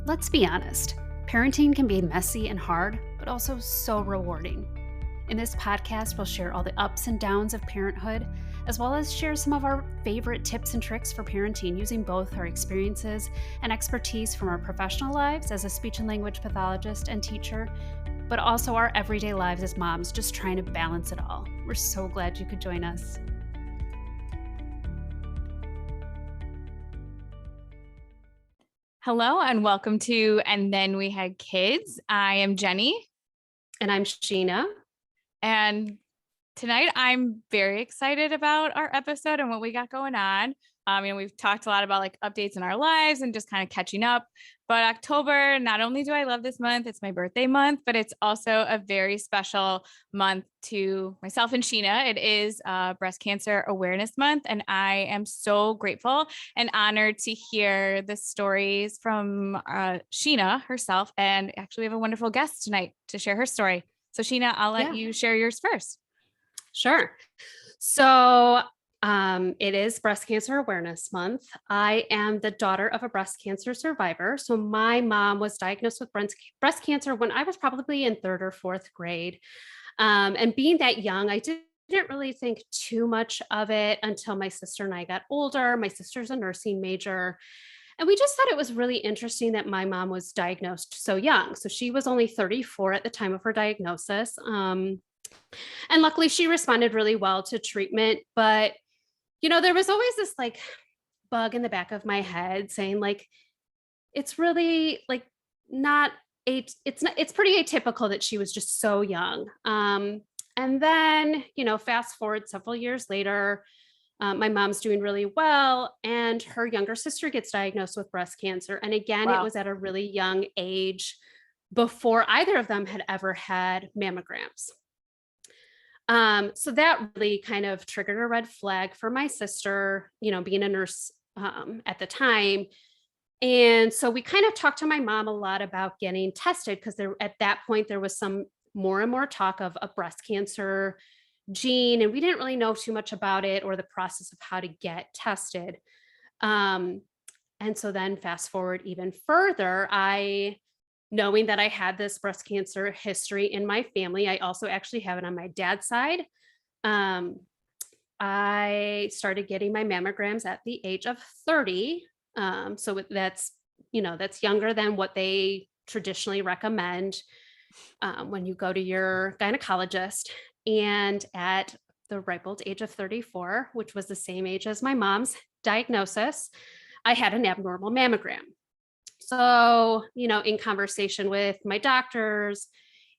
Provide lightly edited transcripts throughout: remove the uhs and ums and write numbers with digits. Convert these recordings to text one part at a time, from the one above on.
Let's be honest, parenting can be messy and hard, but also so rewarding. In this podcast, we'll share all the ups and downs of parenthood, as well as share some of our favorite tips and tricks for parenting using both our experiences and expertise from our professional lives as a speech and language pathologist and teacher, but also our everyday lives as moms, just trying to balance it all. We're so glad you could join us. Hello and welcome to And Then We Had Kids. I am Jenny. And I'm Sheena. And tonight I'm very excited about our episode and what we got going on. We've talked a lot about like updates in our lives and just kind of catching up. But October, not only do I love this month, it's my birthday month, but it's also a very special month to myself and Sheena. It is Breast Cancer Awareness Month, and I am so grateful and honored to hear the stories from Sheena herself. And actually, we have a wonderful guest tonight to share her story. So Sheena, I'll let you share yours first. Sure. So it is Breast Cancer Awareness Month. I am the daughter of a breast cancer survivor. So my mom was diagnosed with breast cancer when I was probably in third or fourth grade. And being that young, I didn't really think too much of it until my sister and I got older. My sister's a nursing major. And we just thought it was really interesting that my mom was diagnosed so young. So she was only 34 at the time of her diagnosis. And luckily she responded really well to treatment. But, there was always this like bug in the back of my head saying like, it's really like it's pretty atypical that she was just so young. And then, fast forward several years later, my mom's doing really well, and her younger sister gets diagnosed with breast cancer. And again, It was at a really young age before either of them had ever had mammograms. So that really kind of triggered a red flag for my sister, being a nurse at the time. And so we kind of talked to my mom a lot about getting tested because at that point there was some more and more talk of a breast cancer gene, and we didn't really know too much about it or the process of how to get tested. And so then fast forward even further, knowing that I had this breast cancer history in my family, I also actually have it on my dad's side. I started getting my mammograms at the age of 30. So that's younger than what they traditionally recommend when you go to your gynecologist. And at the ripe old age of 34, which was the same age as my mom's diagnosis, I had an abnormal mammogram. So, in conversation with my doctors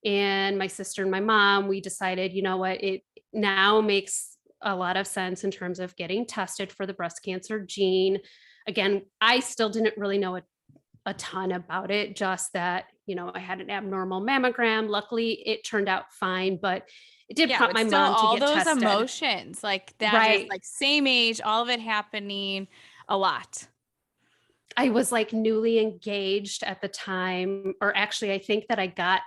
and my sister and my mom, we decided, it now makes a lot of sense in terms of getting tested for the breast cancer gene. Again, I still didn't really know a ton about it, just that, I had an abnormal mammogram. Luckily, it turned out fine, but it did prompt my mom to get tested. All those emotions, like that right. Is like same age, all of it happening a lot. I was like newly engaged at the time, or actually I think that I got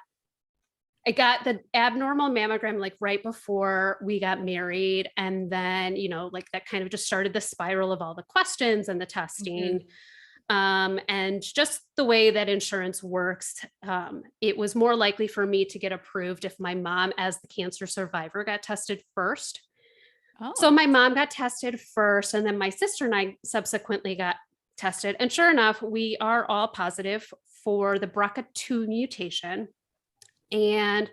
the abnormal mammogram like right before we got married. And then, like that kind of just started the spiral of all the questions and the testing. And just the way that insurance works, it was more likely for me to get approved if my mom, as the cancer survivor, got tested first. So my mom got tested first, and then my sister and I subsequently got tested. And sure enough, we are all positive for the BRCA2 mutation. And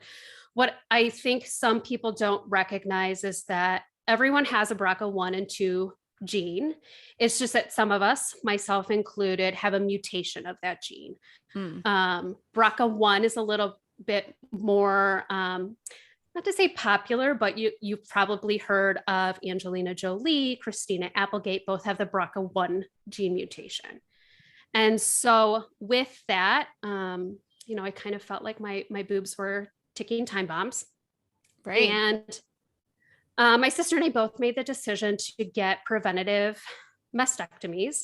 what I think some people don't recognize is that everyone has a BRCA1 and 2 gene. It's just that some of us, myself included, have a mutation of that gene. BRCA1 is a little bit more, not to say popular, but you've probably heard of Angelina Jolie, Christina Applegate, both have the BRCA1 gene mutation. And so with that, I kind of felt like my boobs were ticking time bombs. Right. And my sister and I both made the decision to get preventative mastectomies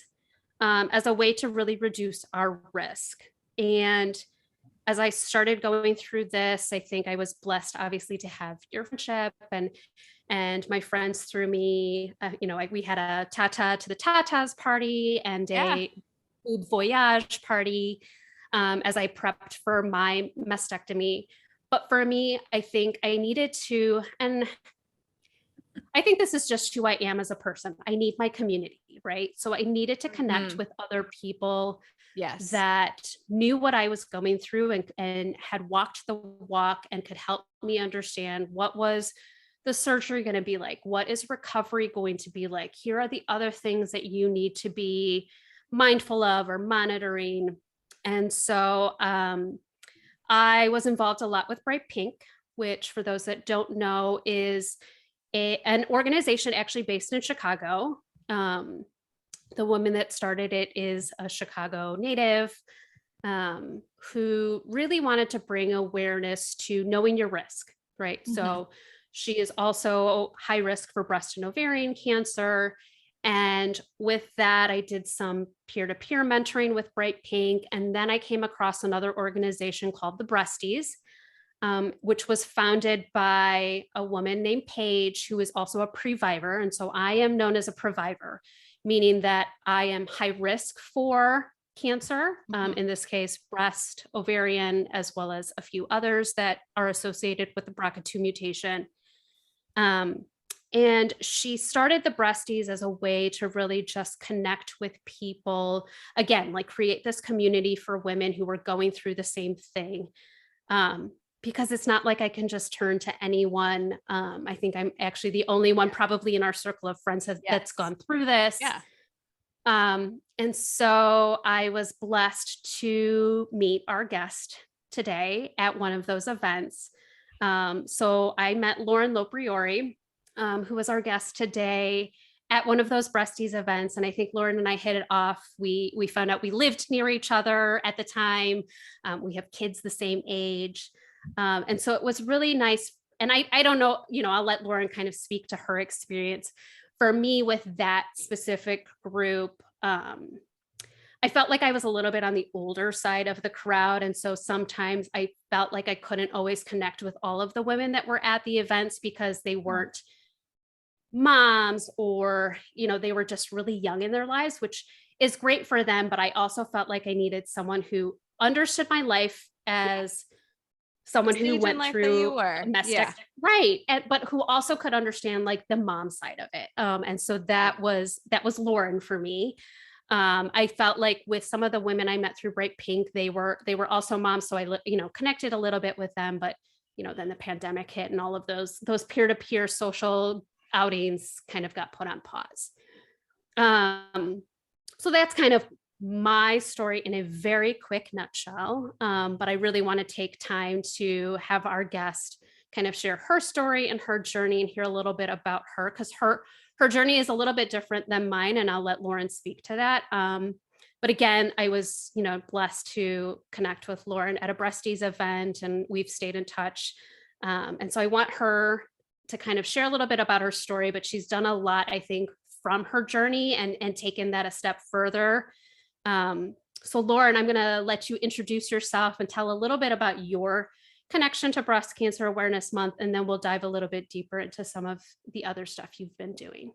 as a way to really reduce our risk. And as I started going through this, I think I was blessed, obviously, to have your friendship and my friends threw me, we had a Tata to the Tatas party and a boob voyage party. as I prepped for my mastectomy. But for me, I think I needed to, and I think this is just who I am as a person. I need my community, right? So I needed to connect with other people Yes. that knew what I was going through and had walked the walk and could help me understand what was the surgery going to be like? What is recovery going to be like? Here are the other things that you need to be mindful of or monitoring. And so I was involved a lot with Bright Pink, which, for those that don't know, is an organization actually based in Chicago. The woman that started it is a Chicago native who really wanted to bring awareness to knowing your risk, right? Mm-hmm. So she is also high risk for breast and ovarian cancer. And with that, I did some peer-to-peer mentoring with Bright Pink. And then I came across another organization called the Breasties, which was founded by a woman named Paige, who is also a previvor. And so I am known as a previvor, meaning that I am high risk for cancer, in this case, breast, ovarian, as well as a few others that are associated with the BRCA2 mutation. And she started the Breasties as a way to really just connect with people, again, like create this community for women who were going through the same thing. Because it's not like I can just turn to anyone. I think I'm actually the only one probably in our circle of friends that's gone through this. Yeah. And so I was blessed to meet our guest today at one of those events. So I met Lauren Lopriore, who was our guest today at one of those Breasties events. And I think Lauren and I hit it off. We found out we lived near each other at the time. We have kids the same age. And so it was really nice. And I don't know, I'll let Lauren kind of speak to her experience. For me, with that specific group, I felt like I was a little bit on the older side of the crowd. And so sometimes I felt like I couldn't always connect with all of the women that were at the events because they weren't moms or, they were just really young in their lives, which is great for them. But I also felt like I needed someone who understood my life as someone who went through a mastectomy, right? But who also could understand like the mom side of it. And so that was Lauren for me. I felt like with some of the women I met through Bright Pink, they were also moms. So I, connected a little bit with them, but, then the pandemic hit and all of those peer-to-peer social outings kind of got put on pause. So that's kind of my story in a very quick nutshell. But I really want to take time to have our guest kind of share her story and her journey and hear a little bit about her, because her journey is a little bit different than mine. And I'll let Lauren speak to that. But again, I was, blessed to connect with Lauren at a Breasties event, and we've stayed in touch. And so I want her to kind of share a little bit about her story, but she's done a lot, I think, from her journey and taken that a step further. So Lauren, I'm going to let you introduce yourself and tell a little bit about your connection to Breast Cancer Awareness Month, and then we'll dive a little bit deeper into some of the other stuff you've been doing.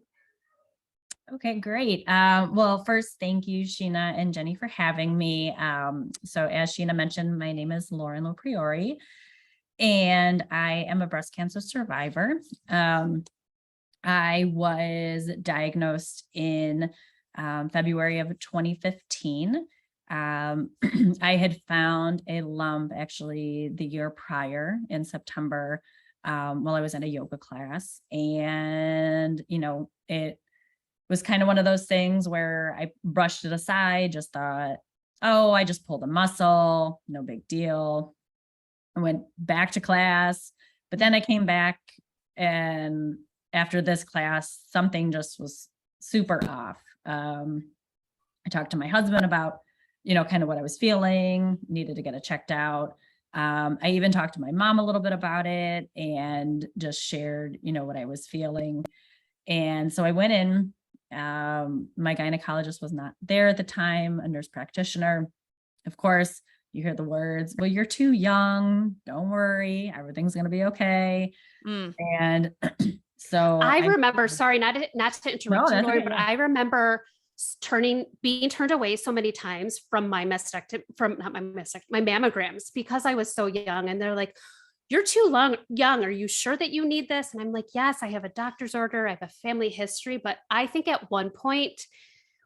Okay, great. Well, first, thank you, Sheena and Jenny, for having me. So as Sheena mentioned, my name is Lauren Lopriore, and I am a breast cancer survivor. I was diagnosed in February of 2015. I had found a lump actually the year prior in September while I was in a yoga class. And, it was kind of one of those things where I brushed it aside, just thought, oh, I just pulled a muscle, no big deal. I went back to class, but then I came back, and after this class, something just was super off. I talked to my husband about, kind of what I was feeling, needed to get it checked out. I even talked to my mom a little bit about it and just shared, what I was feeling. And so I went in, my gynecologist was not there at the time, a nurse practitioner. Of course, you hear the words, well, you're too young, don't worry, everything's going to be okay. And so I remember, sorry, not to interrupt you, Lauren, but I remember being turned away so many times from my mastectomy, from not my mastectomy, my mammograms, because I was so young. And they're like, you're too young. Are you sure that you need this? And I'm like, yes, I have a doctor's order. I have a family history. But I think at one point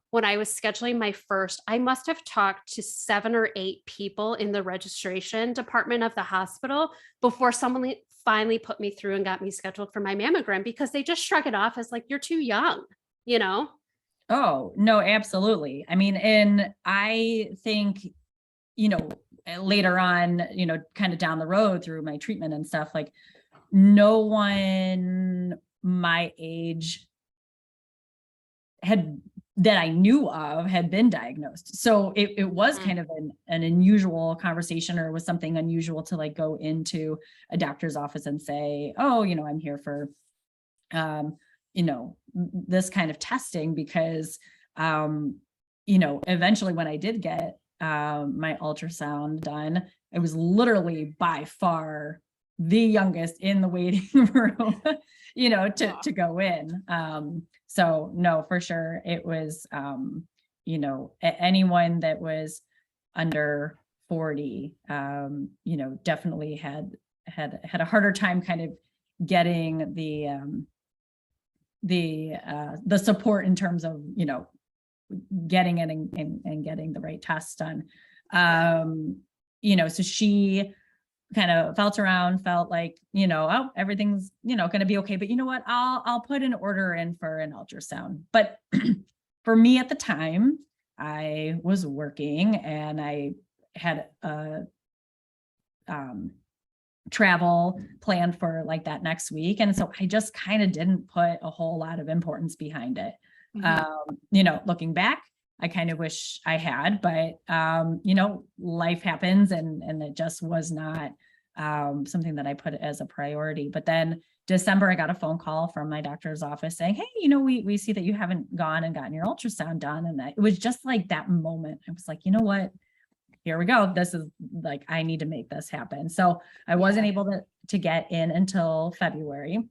when I was scheduling my first, I must have talked to 7 or 8 people in the registration department of the hospital before someone finally put me through and got me scheduled for my mammogram, because they just shrug it off as like, you're too young, you know? Oh, no, absolutely. I mean, and I think, later on, kind of down the road through my treatment and stuff, like no one my age that I knew of had been diagnosed. So it was kind of an unusual conversation, or was something unusual to like go into a doctor's office and say, oh, I'm here for, this kind of testing, because, eventually when I did get my ultrasound done, I was literally by far the youngest in the waiting room, to go in. So no, for sure. It was, anyone that was under 40, definitely had a harder time kind of getting the support in terms of, getting it and getting the right tests done. So she kind of felt like, oh, everything's, going to be okay. But you know what, I'll put an order in for an ultrasound. But for me at the time, I was working and I had a travel planned for like that next week. And so I just kind of didn't put a whole lot of importance behind it. Looking back, I kind of wish I had, but, life happens and it just was not something that I put as a priority. But then December, I got a phone call from my doctor's office saying, hey, we see that you haven't gone and gotten your ultrasound done. And it was just like that moment. I was like, you know what? Here we go. This is like, I need to make this happen. So I wasn't able to get in until February.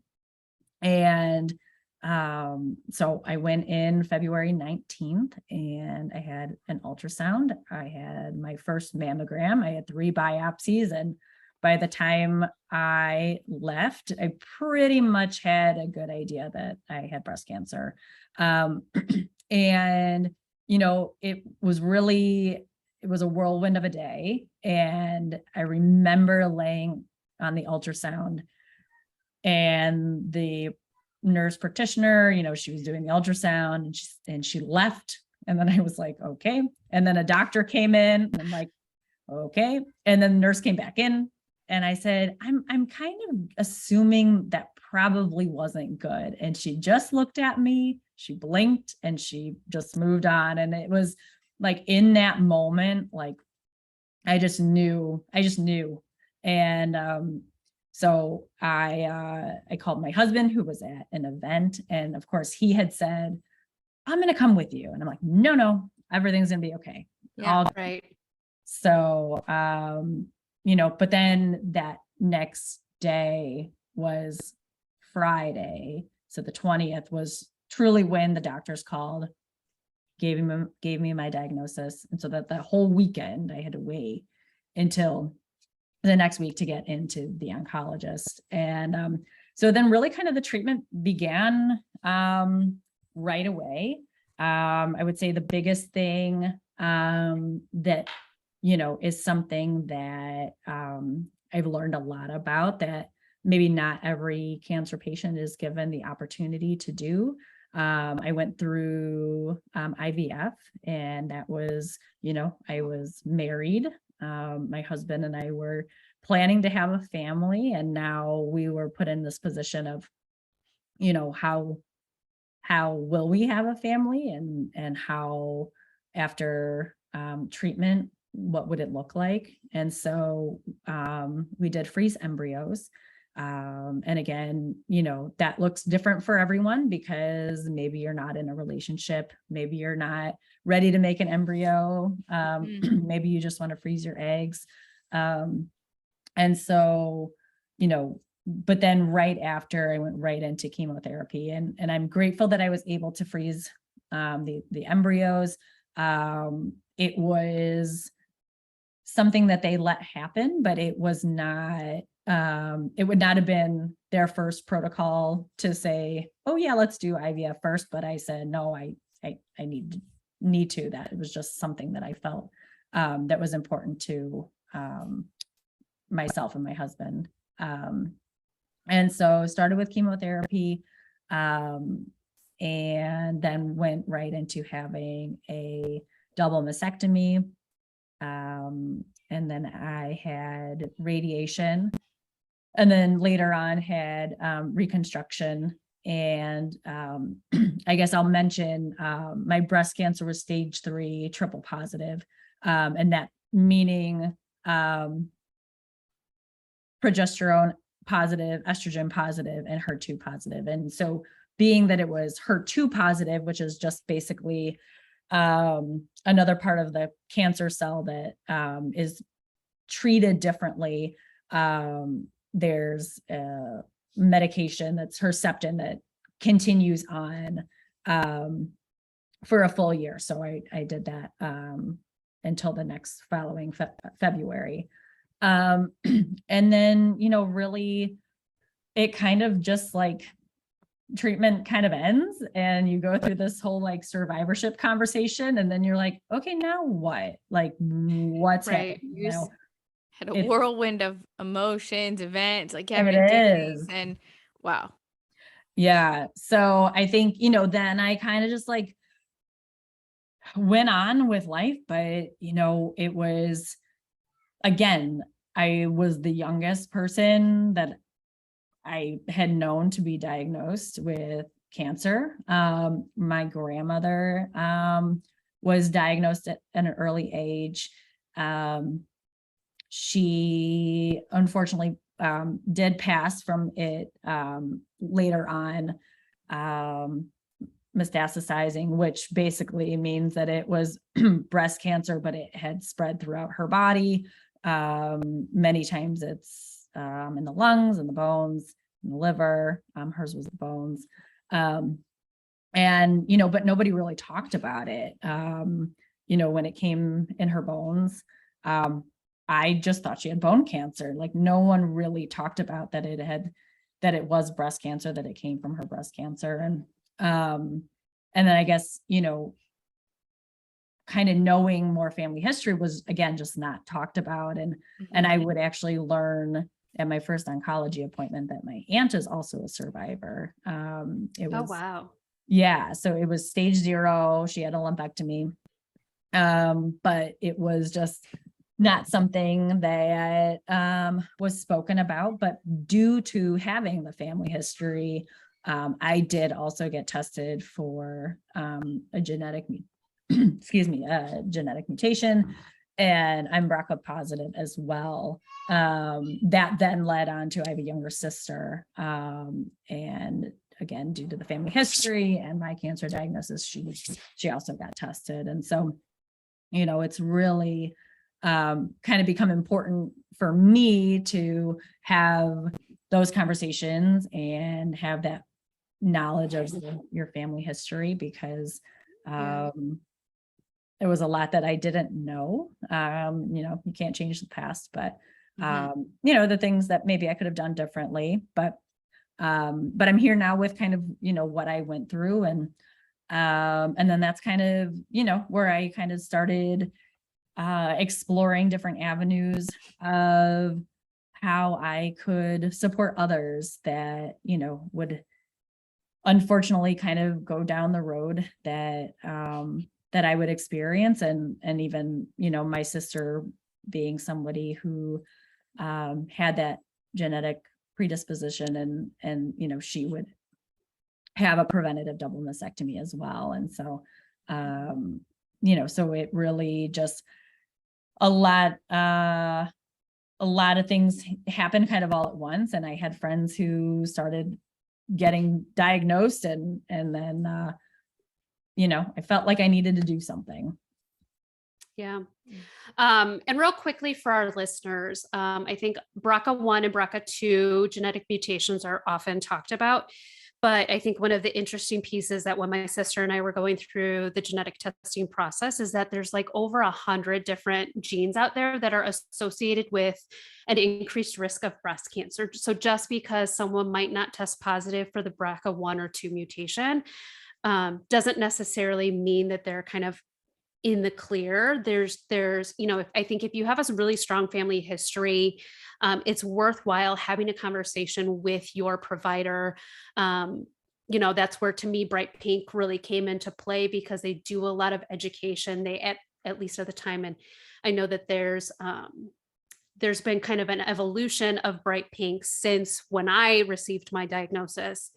And so I went in February 19th and I had an ultrasound. I had my first mammogram. I had 3 biopsies. And by the time I left, I pretty much had a good idea that I had breast cancer. And, it was a whirlwind of a day. And I remember laying on the ultrasound and the nurse practitioner, she was doing the ultrasound and she left. And then I was like, okay. And then a doctor came in and I'm like, okay. And then the nurse came back in and I said, I'm kind of assuming that probably wasn't good. And she just looked at me, she blinked and she just moved on. And it was like in that moment, like, I just knew. And, so I called my husband who was at an event. And of course he had said, I'm going to come with you. And I'm like, no, everything's going to be okay. Yeah, right. So, but then that next day was Friday. So the 20th was truly when the doctors called, gave me my diagnosis. And so that whole weekend I had to wait until the next week to get into the oncologist. And so then really kind of the treatment began right away. I would say the biggest thing that, is something that I've learned a lot about, that maybe not every cancer patient is given the opportunity to do. I went through IVF, and that was, I was married. My husband and I were planning to have a family, and now we were put in this position of, how will we have a family, and how after treatment, what would it look like? And so we did freeze embryos. And again, that looks different for everyone, because maybe you're not in a relationship, maybe you're not ready to make an embryo, maybe you just want to freeze your eggs. And so, but then right after I went right into chemotherapy, and I'm grateful that I was able to freeze the embryos. It was something that they let happen, but it was not, it would not have been their first protocol to say, oh yeah, let's do IVF first. But I said, no, I need to, that it was just something that I felt, that was important to, myself and my husband. And so started with chemotherapy, and then went right into having a double mastectomy. And then I had radiation, and then later on had reconstruction. And I guess I'll mention my breast cancer was stage 3 triple positive, and that meaning progesterone positive, estrogen positive, and HER2 positive. And so being that it was HER2 positive, which is just basically another part of the cancer cell that is treated differently. There's a medication that's Herceptin that continues on for a full year. So I did that until the next following February. And then, really it kind of just like treatment kind of ends, and you go through this whole like survivorship conversation, and then you're like, okay, now what? Like, what's Right. happening? You had a whirlwind of emotions, events, like having It days, is. and wow. Yeah. So I think, then I kind of just like went on with life, but it was, again, I was the youngest person that I had known to be diagnosed with cancer. My grandmother was diagnosed at an early age. She unfortunately did pass from it later on, metastasizing, which basically means that it was breast cancer, but it had spread throughout her body. Many times it's in the lungs and the bones and the liver. Hers was the bones. And, but nobody really talked about it. When it came in her bones, I just thought she had bone cancer. Like no one really talked about that that it was breast cancer, that it came from her breast cancer. And then I guess, kind of knowing more family history was, again, just not talked about. And I would actually learn at my first oncology appointment that my aunt is also a survivor. It was, oh, wow. Yeah. So it was stage 0. She had a lumpectomy. But it was just not something that was spoken about. But due to having the family history, I did also get tested for a genetic mutation, and I'm BRCA positive as well. That then led on to, I have a younger sister, and again, due to the family history and my cancer diagnosis, she also got tested. And so, it's really kind of become important for me to have those conversations and have that knowledge of your family history, because there was a lot that I didn't know. You can't change the past, but the things that maybe I could have done differently. But I'm here now with kind of, what I went through, and then that's kind of, where I kind of started exploring different avenues of how I could support others that, would unfortunately kind of go down the road that that I would experience. And even, my sister being somebody who had that genetic predisposition, and she would have a preventative double mastectomy as well. And so, so it really just a lot of things happened kind of all at once. And I had friends who started getting diagnosed, and then, I felt like I needed to do something. Yeah. And real quickly for our listeners, I think BRCA1 and BRCA2 genetic mutations are often talked about, But I think one of the interesting pieces that when my sister and I were going through the genetic testing process is that there's like over 100 different genes out there that are associated with an increased risk of breast cancer. So just because someone might not test positive for the BRCA1 or 2 mutation, doesn't necessarily mean that they're kind of in the clear. There's, I think if you have a really strong family history, it's worthwhile having a conversation with your provider. That's where, to me, Bright Pink really came into play, because they do a lot of education. They, at least at the time, and I know that there's been kind of an evolution of Bright Pink since when I received my diagnosis.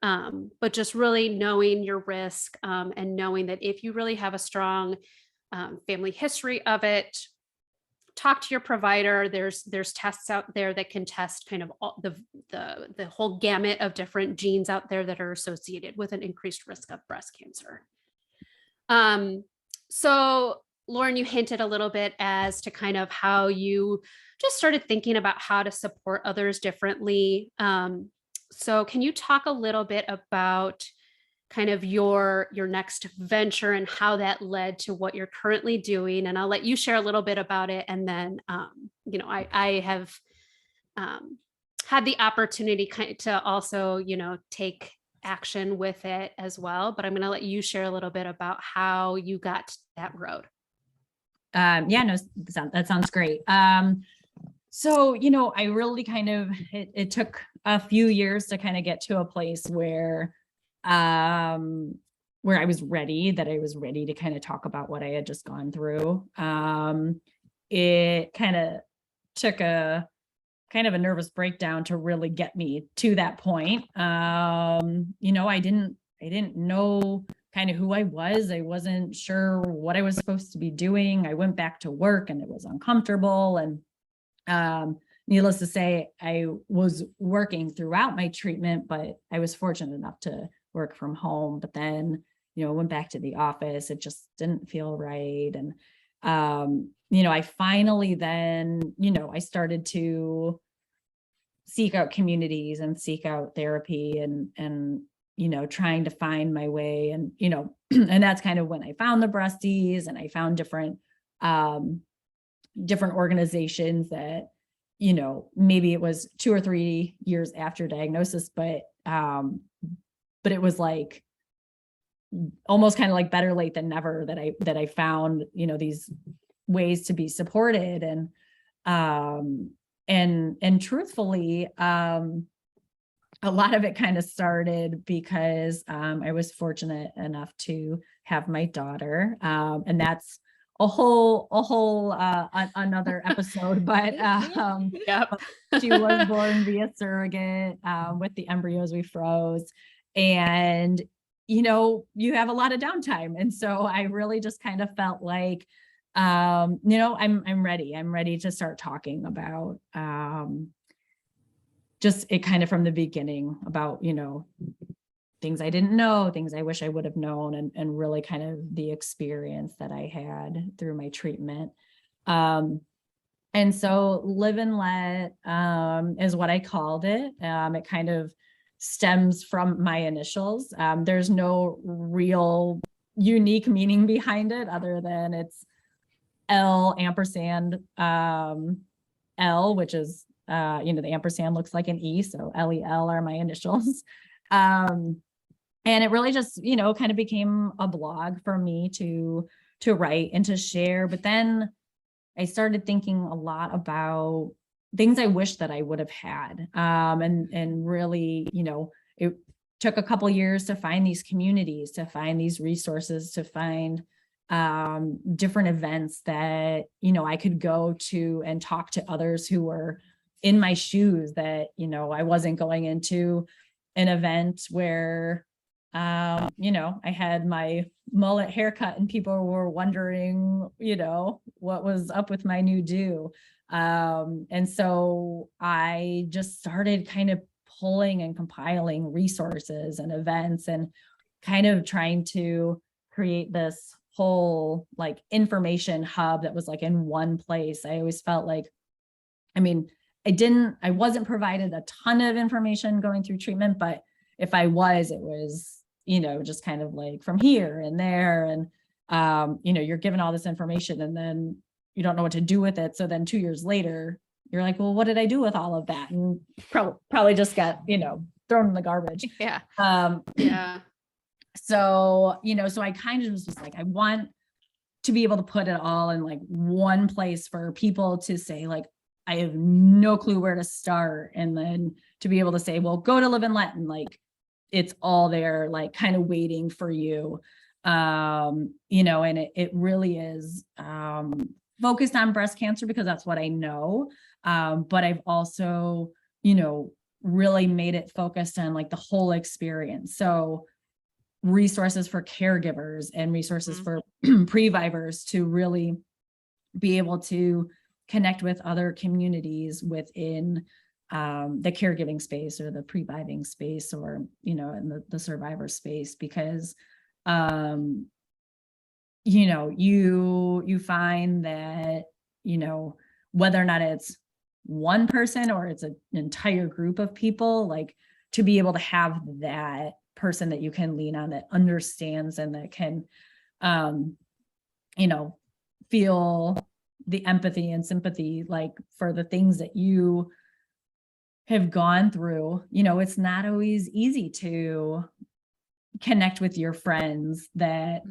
But just really knowing your risk, and knowing that if you really have a strong family history of it, talk to your provider. There's tests out there that can test kind of all the whole gamut of different genes out there that are associated with an increased risk of breast cancer. So Lauren, you hinted a little bit as to kind of how you just started thinking about how to support others differently. So can you talk a little bit about kind of your next venture and how that led to what you're currently doing? And I'll let you share a little bit about it. And then, I have had the opportunity to also, take action with it as well. But I'm going to let you share a little bit about how you got to that road. That sounds great. So, I really it took a few years to kind of get to a place where I was ready to kind of talk about what I had just gone through. It kind of took a nervous breakdown to really get me to that point. I didn't know kind of who I was. I wasn't sure what I was supposed to be doing. I went back to work and it was uncomfortable. And needless to say, I was working throughout my treatment, but I was fortunate enough to work from home. But then, went back to the office. It just didn't feel right. And, I finally then, I started to seek out communities and seek out therapy and, trying to find my way. And, and that's kind of when I found the Breasties, and I found different organizations that, maybe it was 2 or 3 years after diagnosis, but it was like almost kind of like better late than never that I found, these ways to be supported. And truthfully, a lot of it kind of started because I was fortunate enough to have my daughter, and that's a whole another episode, but Yep. she was born via surrogate with the embryos we froze, and you have a lot of downtime, and so I really just kind of felt like I'm ready to start talking about just it kind of from the beginning about things I didn't know, things I wish I would have known, and really kind of the experience that I had through my treatment. And so Live and Let is what I called it. It kind of stems from my initials. There's no real unique meaning behind it other than it's L ampersand L, which is, the ampersand looks like an E. So LEL are my initials. And it really just, kind of became a blog for me to write and to share. But then I started thinking a lot about things I wish that I would have had. And really, it took a couple years to find these communities, to find these resources, to find different events that, I could go to and talk to others who were in my shoes, that, I wasn't going into an event where, I had my mullet haircut and people were wondering, what was up with my new do. And so I just started kind of pulling and compiling resources and events and kind of trying to create this whole like information hub that was like in one place. I always felt like, I wasn't provided a ton of information going through treatment, but if I was, it was, just kind of like from here and there. And, you're given all this information and then you don't know what to do with it. So then 2 years later, you're like, well, what did I do with all of that? And probably just got, thrown in the garbage. Yeah. Yeah. So, so I kind of was just like, I want to be able to put it all in like one place for people to say, like, I have no clue where to start. And then to be able to say, well, go to Live and Let, and like, it's all there, like kind of waiting for you. And it really is focused on breast cancer because that's what I know. But I've also, really made it focused on like the whole experience. So resources for caregivers and resources for previvors to really be able to connect with other communities within the caregiving space or the previving space, or, in the survivor space, because, you find that, whether or not it's one person or it's an entire group of people, like to be able to have that person that you can lean on, that understands and that can, feel the empathy and sympathy, like for the things that you have gone through. It's not always easy to connect with your friends that,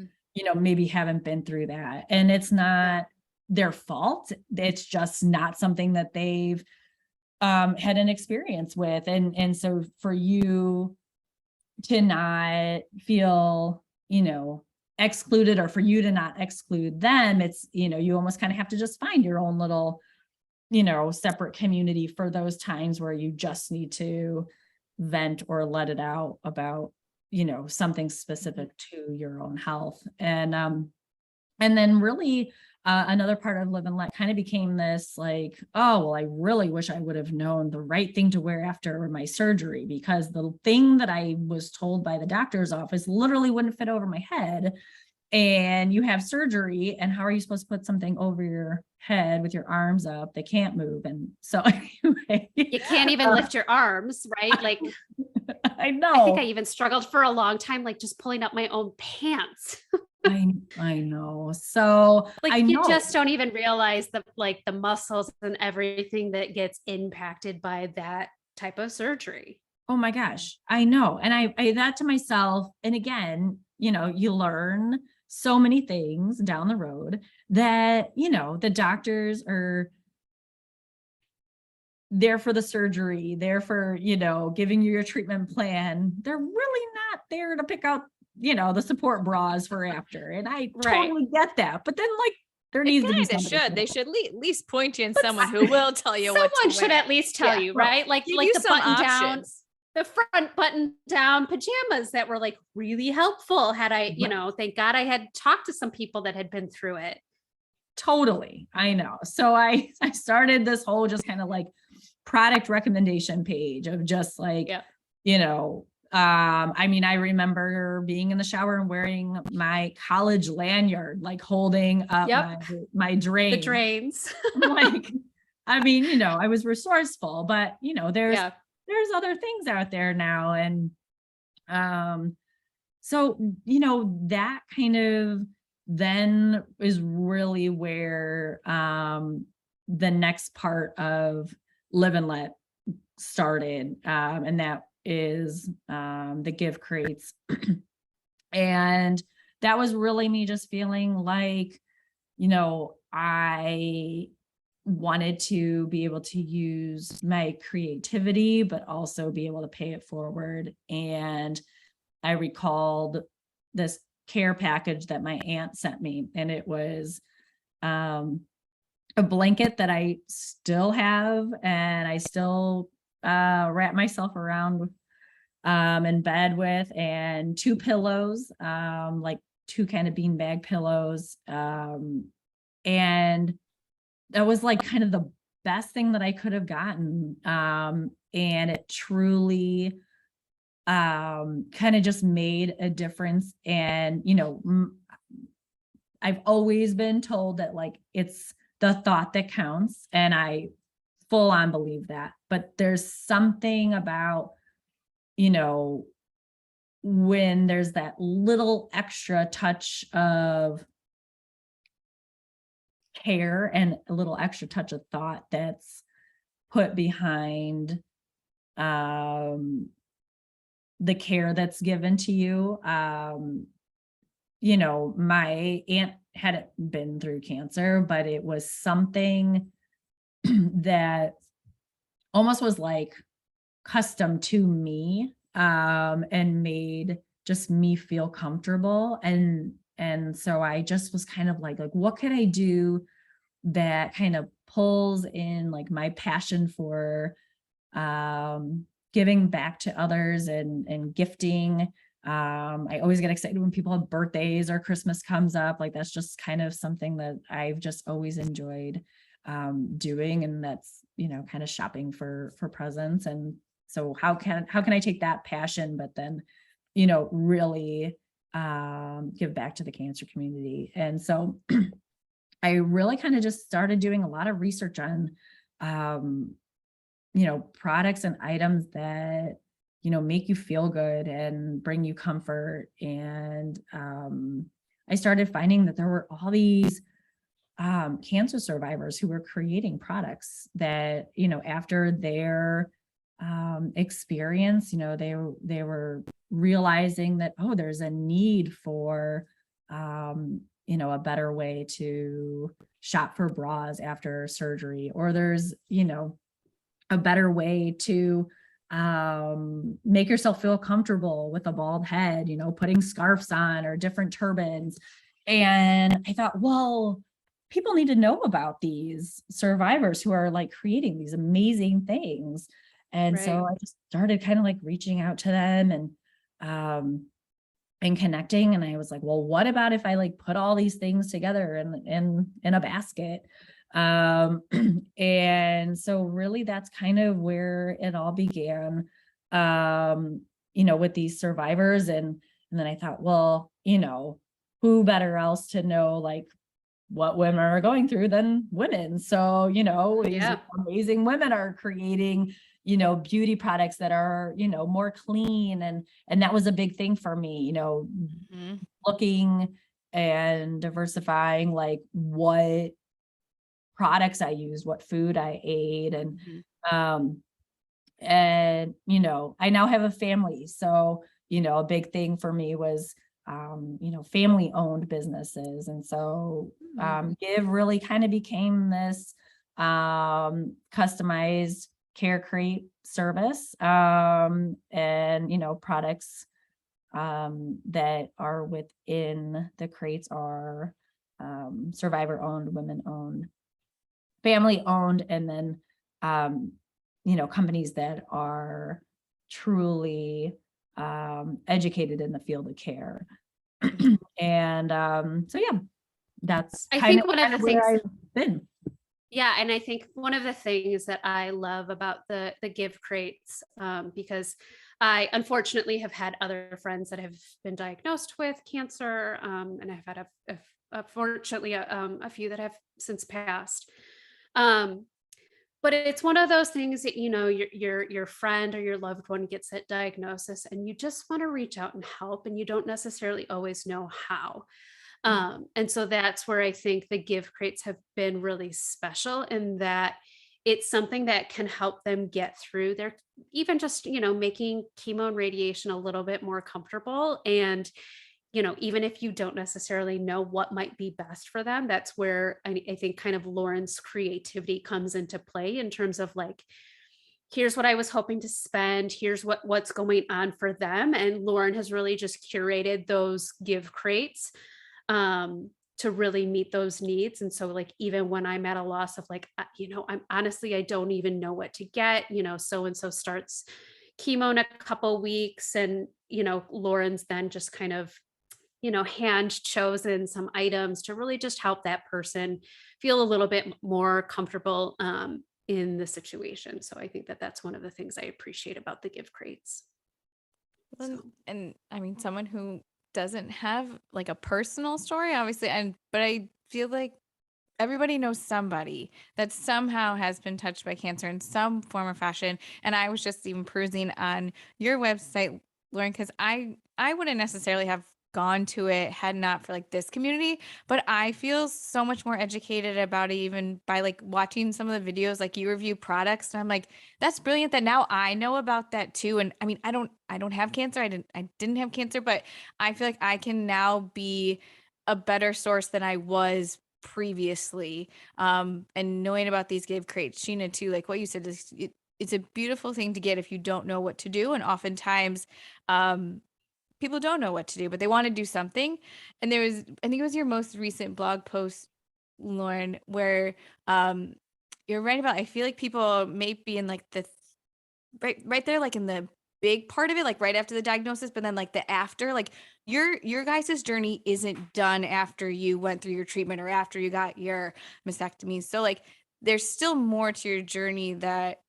maybe haven't been through that. And it's not their fault. It's just not something that they've had an experience with. And so for you to not feel, excluded, or for you to not exclude them, it's, you almost kind of have to just find your own little, separate community for those times where you just need to vent or let it out about, something specific to your own health. And then really, another part of Live and Let kind of became this like, oh, well, I really wish I would have known the right thing to wear after my surgery, because the thing that I was told by the doctor's office literally wouldn't fit over my head. And you have surgery, and how are you supposed to put something over your head with your arms up? They can't move. And so anyway, You can't even lift your arms, right? Like, I know. I think I even struggled for a long time, like just pulling up my own pants. I know. So like you just don't even realize the muscles and everything that gets impacted by that type of surgery. Oh my gosh, I know. And I that to myself. And again, you learn so many things down the road that, the doctors are there for the surgery, there for, giving you your treatment plan. They're really not there to pick out, the support bras for after. And I totally get that. But then like, there needs to be somebody. They should at least point you in someone who will tell you what to wear. Someone should at least tell you, right? Like the button down, the front button down pajamas that were like really helpful. Had I, thank God I had talked to some people that had been through it. Totally. I know. So I started this whole just kind of like product recommendation page of just like, I remember being in the shower and wearing my college lanyard, like holding up my drain. The drains. Like, I was resourceful, but there's other things out there now. And so, that kind of then is really where the next part of Live and Let started. And that is the give crates. And that was really me just feeling like, I wanted to be able to use my creativity, but also be able to pay it forward. And I recalled this care package that my aunt sent me, and it was a blanket that I still have, and I still wrap myself around in bed with, and 2 pillows, like 2 kind of beanbag pillows. And that was like kind of the best thing that I could have gotten. And it truly kind of just made a difference. And, I've always been told that like, it's the thought that counts. And I full on believe that, but there's something about, when there's that little extra touch of care and a little extra touch of thought that's put behind the care that's given to you. My aunt hadn't been through cancer, but it was something that almost was like custom to me, and made just me feel comfortable. And so I just was kind of like, what could I do that kind of pulls in like my passion for giving back to others and gifting. I always get excited when people have birthdays or Christmas comes up. Like that's just kind of something that I've just always enjoyed doing. And that's, kind of shopping for presents. And so how can I take that passion, but then, really give back to the cancer community? And so I really kind of just started doing a lot of research on, products and items that, make you feel good and bring you comfort. And I started finding that there were all these cancer survivors who were creating products that, after their experience, they were realizing that, oh, there's a need for, a better way to shop for bras after surgery, or there's, a better way to make yourself feel comfortable with a bald head, putting scarves on or different turbans. And I thought, well, people need to know about these survivors who are like creating these amazing things. And so I just started kind of like reaching out to them and connecting. And I was like, well, what about if I like put all these things together in a basket? And so really that's kind of where it all began, with these survivors. And then I thought, well, who better else to know like what women are going through than women? So, these amazing women are creating, beauty products that are, more clean. And that was a big thing for me, looking and diversifying like what products I used, what food I ate. And, I now have a family. So, a big thing for me was, family owned businesses. And so, Give really kind of became this, customized care crate service, and, products, that are within the crates are, survivor owned, women owned, family owned, and then, companies that are truly, educated in the field of care. And, so yeah, that's I kind think of one of the where things, I've been. yeah, and I think one of the things that I love about the give crates, because I unfortunately have had other friends that have been diagnosed with cancer, and I've had unfortunately a few that have since passed. But it's one of those things that, your friend or your loved one gets that diagnosis and you just want to reach out and help, and you don't necessarily always know how. And so that's where I think the give crates have been really special, in that it's something that can help them get through their, even just, making chemo and radiation a little bit more comfortable. And even if you don't necessarily know what might be best for them, that's where I think kind of Lauren's creativity comes into play, in terms of like, here's what I was hoping to spend, here's what's going on for them. And Lauren has really just curated those give crates, to really meet those needs. And so like, even when I'm at a loss of like, I'm honestly, I don't even know what to get, so-and-so starts chemo in a couple weeks, and, Lauren's then just kind of, hand chosen some items to really just help that person feel a little bit more comfortable, in the situation. So I think that that's one of the things I appreciate about the give crates. So. And I mean, someone who doesn't have like a personal story, obviously, but I feel like everybody knows somebody that somehow has been touched by cancer in some form or fashion. And I was just even perusing on your website, Lauren, because I I wouldn't necessarily have gone to it had not for like this community, but I feel so much more educated about it even by like watching some of the videos like you review products, and I'm like, that's brilliant that now I know about that too. And I mean, I don't have cancer. I didn't have cancer, but I feel like I can now be a better source than I was previously. And knowing about these gave crates, Sheena, too, like what you said, it's a beautiful thing to get if you don't know what to do. And oftentimes, people don't know what to do, but they want to do something. And there was, I think it was your most recent blog post, Lauren, where you're right about, I feel like people may be in like the right there, like in the big part of it, like right after the diagnosis, but then like the after, like your guys' journey isn't done after you went through your treatment or after you got your mastectomy. So like there's still more to your journey that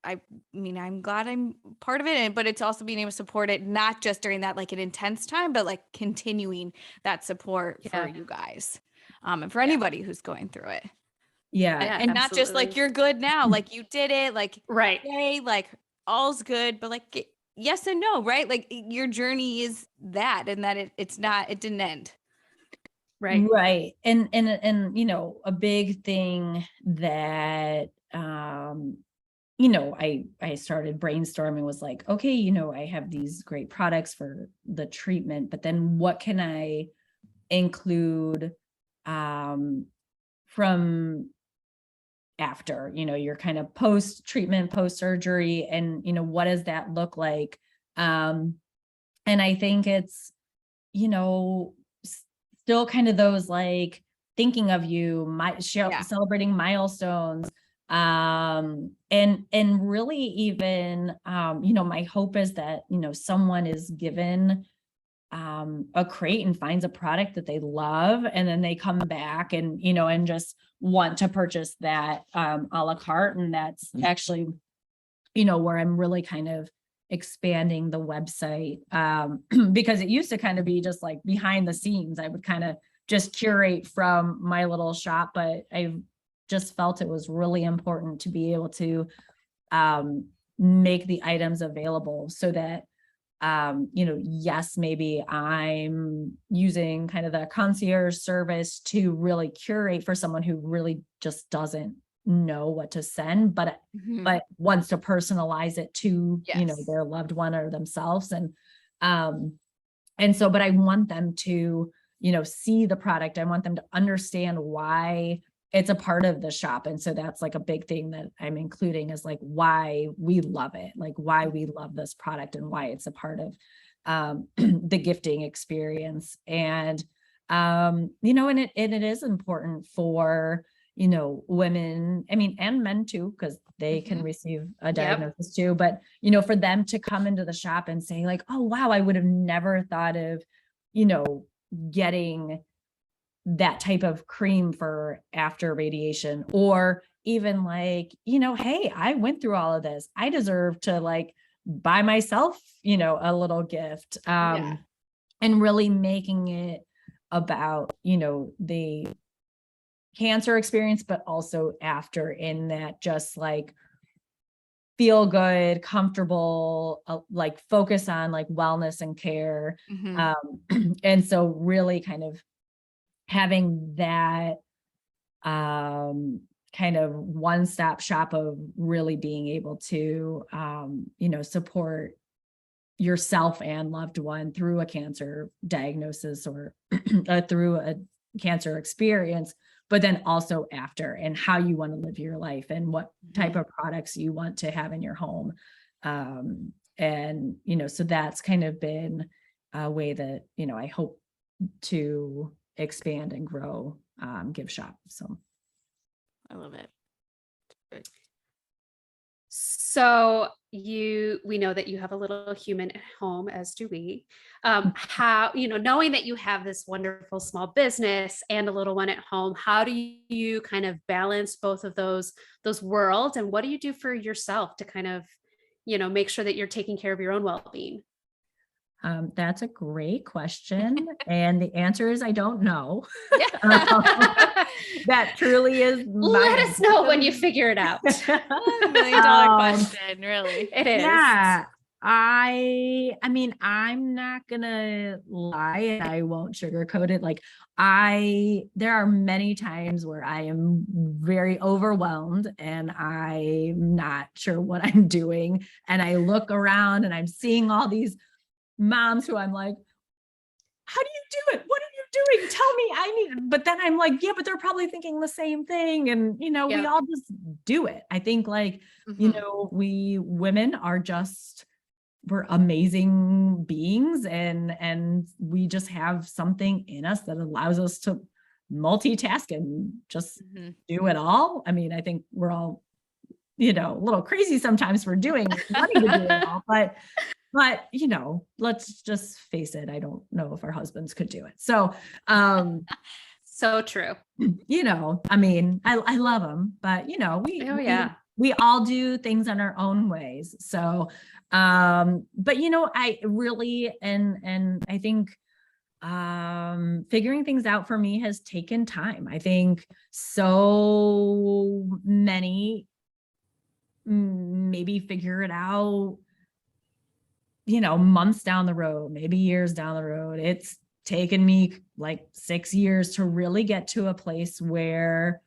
I mean, I'm glad I'm part of it, but it's also being able to support it, not just during that like an intense time, but like continuing that support for you guys, and for anybody who's going through it. Yeah. And not just like you're good now, like you did it, like Right. yay, like all's good, but like yes and no, right? Like your journey is that, and that it didn't end. Right. Right. And you know, a big thing that you know, I started brainstorming was like, okay, you know, I have these great products for the treatment, but then what can I include from after, you know, your kind of post treatment, post surgery, and you know, what does that look like? And I think it's, you know, still kind of those like thinking of you, celebrating milestones, and really even you know, my hope is that, you know, someone is given a crate and finds a product that they love, and then they come back and, you know, and just want to purchase that a la carte. And that's actually, you know, where I'm really kind of expanding the website, because it used to kind of be just like behind the scenes. I would kind of just curate from my little shop, but I just felt it was really important to be able to make the items available so that, you know, yes, maybe I'm using kind of the concierge service to really curate for someone who really just doesn't know what to send, but wants to personalize it to, you know, their loved one or themselves. And so, but I want them to, you know, see the product. I want them to understand why it's a part of the shop. And so that's like a big thing that I'm including is like why we love it, like why we love this product and why it's a part of the gifting experience. And you know, and it is important for, you know, women, I mean, and men too, because they can receive a diagnosis too, but, you know, for them to come into the shop and say like, oh, wow, I would have never thought of, you know, getting that type of cream for after radiation, or even like, you know, hey, I went through all of this. I deserve to like buy myself, you know, a little gift, and really making it about, you know, the cancer experience, but also after, in that just like feel good, comfortable, like focus on like wellness and care. And so really kind of having that kind of one-stop shop of really being able to, you know, support yourself and loved one through a cancer diagnosis or through a cancer experience, but then also after, and how you want to live your life and what type of products you want to have in your home. And, you know, so that's kind of been a way that, you know, I hope to expand and grow Give Shop. So I love it. So we know that you have a little human at home, as do we. How, you know, knowing that you have this wonderful small business and a little one at home, how do you kind of balance both of those worlds? And what do you do for yourself to kind of, you know, make sure that you're taking care of your own well-being? That's a great question. And the answer is, I don't know. That truly is. Let us know when you figure it out. $1 million question, really. It is. Yeah. I mean, I'm not gonna lie, and I won't sugarcoat it. Like there are many times where I am very overwhelmed and I'm not sure what I'm doing. And I look around and I'm seeing all these moms who I'm like, how do you do it? What are you doing? Tell me, I need, but then I'm like, yeah, but they're probably thinking the same thing. And, we Yeah. all just do it. I think like, we women are just, we're amazing beings and we just have something in us that allows us to multitask and just do it all. I mean, I think we're all, a little crazy sometimes for wanting to do it all, but let's just face it. I don't know if our husbands could do it. So, so true. I mean, I love them, but we all do things in our own ways. So, but I really, and I think, figuring things out for me has taken time. I think so many maybe figure it out, months down the road, maybe years down the road. It's taken me like 6 years to really get to a place where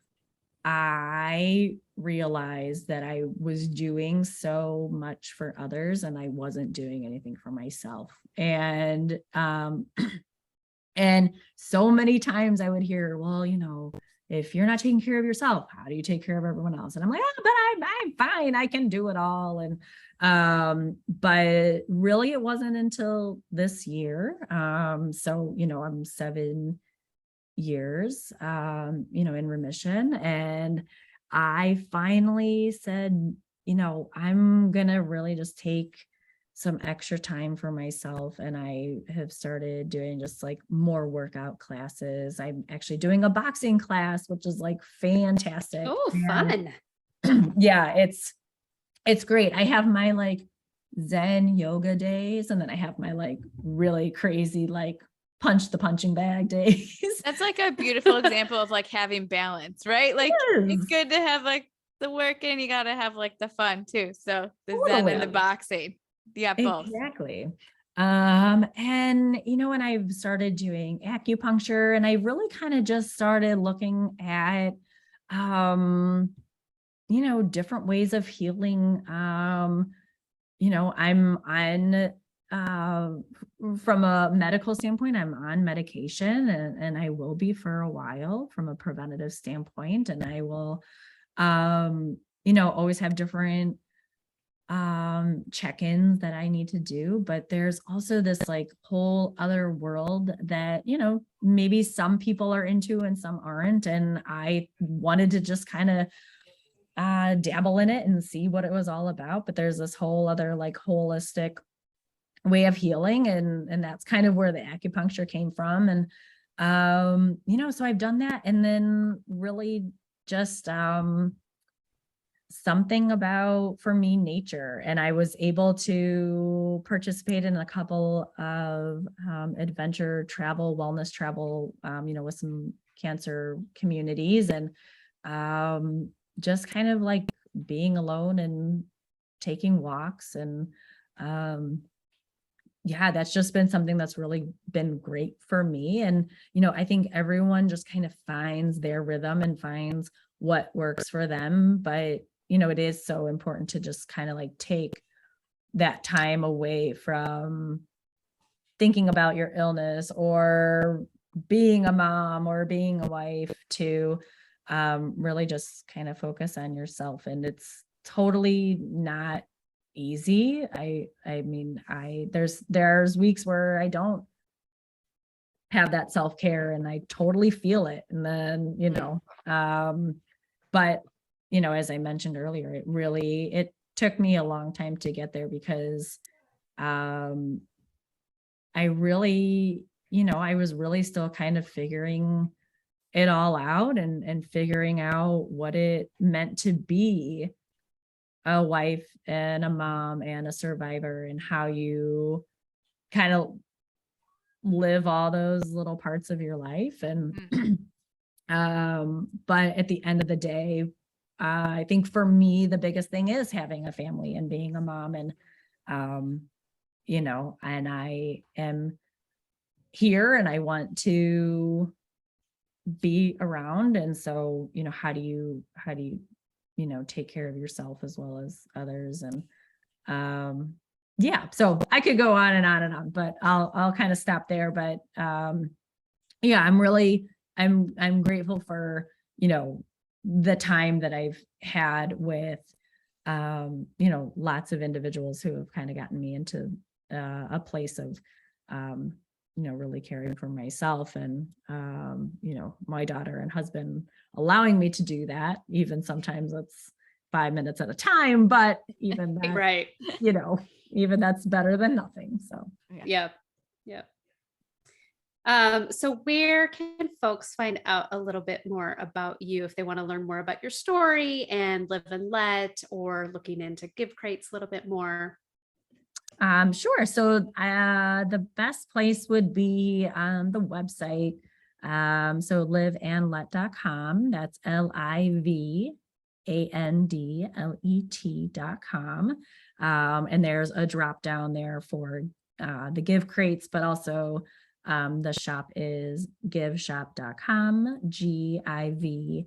I realized that I was doing so much for others and I wasn't doing anything for myself. And and so many times I would hear, well, if you're not taking care of yourself, how do you take care of everyone else? And I'm like, but I'm fine. I can do it all. And but really it wasn't until this year. So, I'm 7 years, in remission. And I finally said, I'm gonna really just take some extra time for myself. And I have started doing just like more workout classes. I'm actually doing a boxing class, which is like fantastic. Oh, fun. Yeah, it's great. I have my like Zen yoga days, and then I have my like really crazy like punch the punching bag days. That's like a beautiful example of like having balance, right? Like it's good to have like the work and you got to have like the fun too. So the Zen and the boxing. Yeah, both. Exactly. And when I've started doing acupuncture, and I really kind of just started looking at different ways of healing. I'm on from a medical standpoint, I'm on medication and I will be for a while from a preventative standpoint. And I will always have different check-ins that I need to do, but there's also this like whole other world that maybe some people are into and some aren't, and I wanted to just kind of dabble in it and see what it was all about. But there's this whole other like holistic way of healing, and that's kind of where the acupuncture came from. And so I've done that, and then really just something about, for me, nature. And I was able to participate in a couple of adventure travel, wellness travel, with some cancer communities, and just kind of like being alone and taking walks. And that's just been something that's really been great for me. And, I think everyone just kind of finds their rhythm and finds what works for them. But it is so important to just kind of like take that time away from thinking about your illness or being a mom or being a wife to really just kind of focus on yourself. And it's totally not easy. I mean, there's weeks where I don't have that self-care and I totally feel it. And then, but as I mentioned earlier, it took me a long time to get there because I really, I was really still kind of figuring it all out and figuring out what it meant to be a wife and a mom and a survivor, and how you kind of live all those little parts of your life. And but at the end of the day, I think for me, the biggest thing is having a family and being a mom. And And I am here and I want to be around. And so, how do you, take care of yourself as well as others? And, so I could go on and on and on, but I'll kind of stop there. But, I'm grateful for, the time that I've had with, lots of individuals who have kind of gotten me into a place of, really caring for myself and, my daughter and husband allowing me to do that. Even sometimes it's 5 minutes at a time, but even that, Right. Even that's better than nothing. So, Yep. So where can folks find out a little bit more about you if they want to learn more about your story and Live and Let, or looking into Give Crates a little bit more? Sure. So the best place would be on the website. So liveandlet.com. That's LIVANDLET.com. And there's a drop down there for the Give Crates, but also the shop is giveshop.com, GIVSHOPPE.com.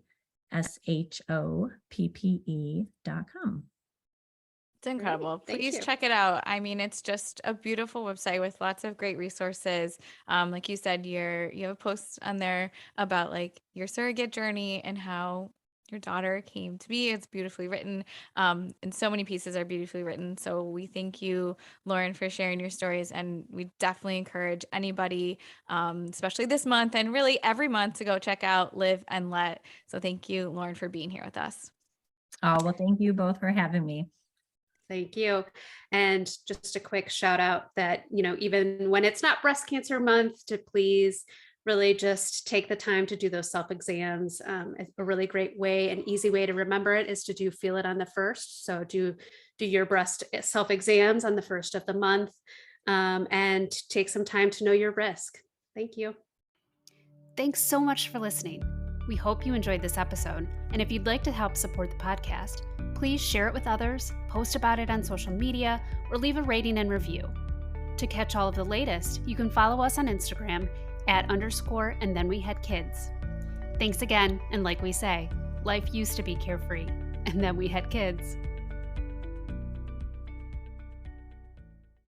It's incredible. Thank Please you. check it out. I mean, it's just a beautiful website with lots of great resources. Like you said, you have a post on there about like your surrogate journey and how your daughter came to be. It's beautifully written. And so many pieces are beautifully written. So we thank you, Lauren, for sharing your stories. And we definitely encourage anybody, especially this month and really every month, to go check out Live and Let. So thank you, Lauren, for being here with us. Oh, well, thank you both for having me. Thank you. And just a quick shout out that, even when it's not breast cancer month, to please really just take the time to do those self-exams. A really great way, an easy way to remember it is to feel it on the first. So do your breast self-exams on the first of the month, and take some time to know your risk. Thank you. Thanks so much for listening. We hope you enjoyed this episode. And if you'd like to help support the podcast, please share it with others, post about it on social media, or leave a rating and review. To catch all of the latest, you can follow us on Instagram @_andthenwehadkids. Thanks again, and like we say, life used to be carefree, and then we had kids.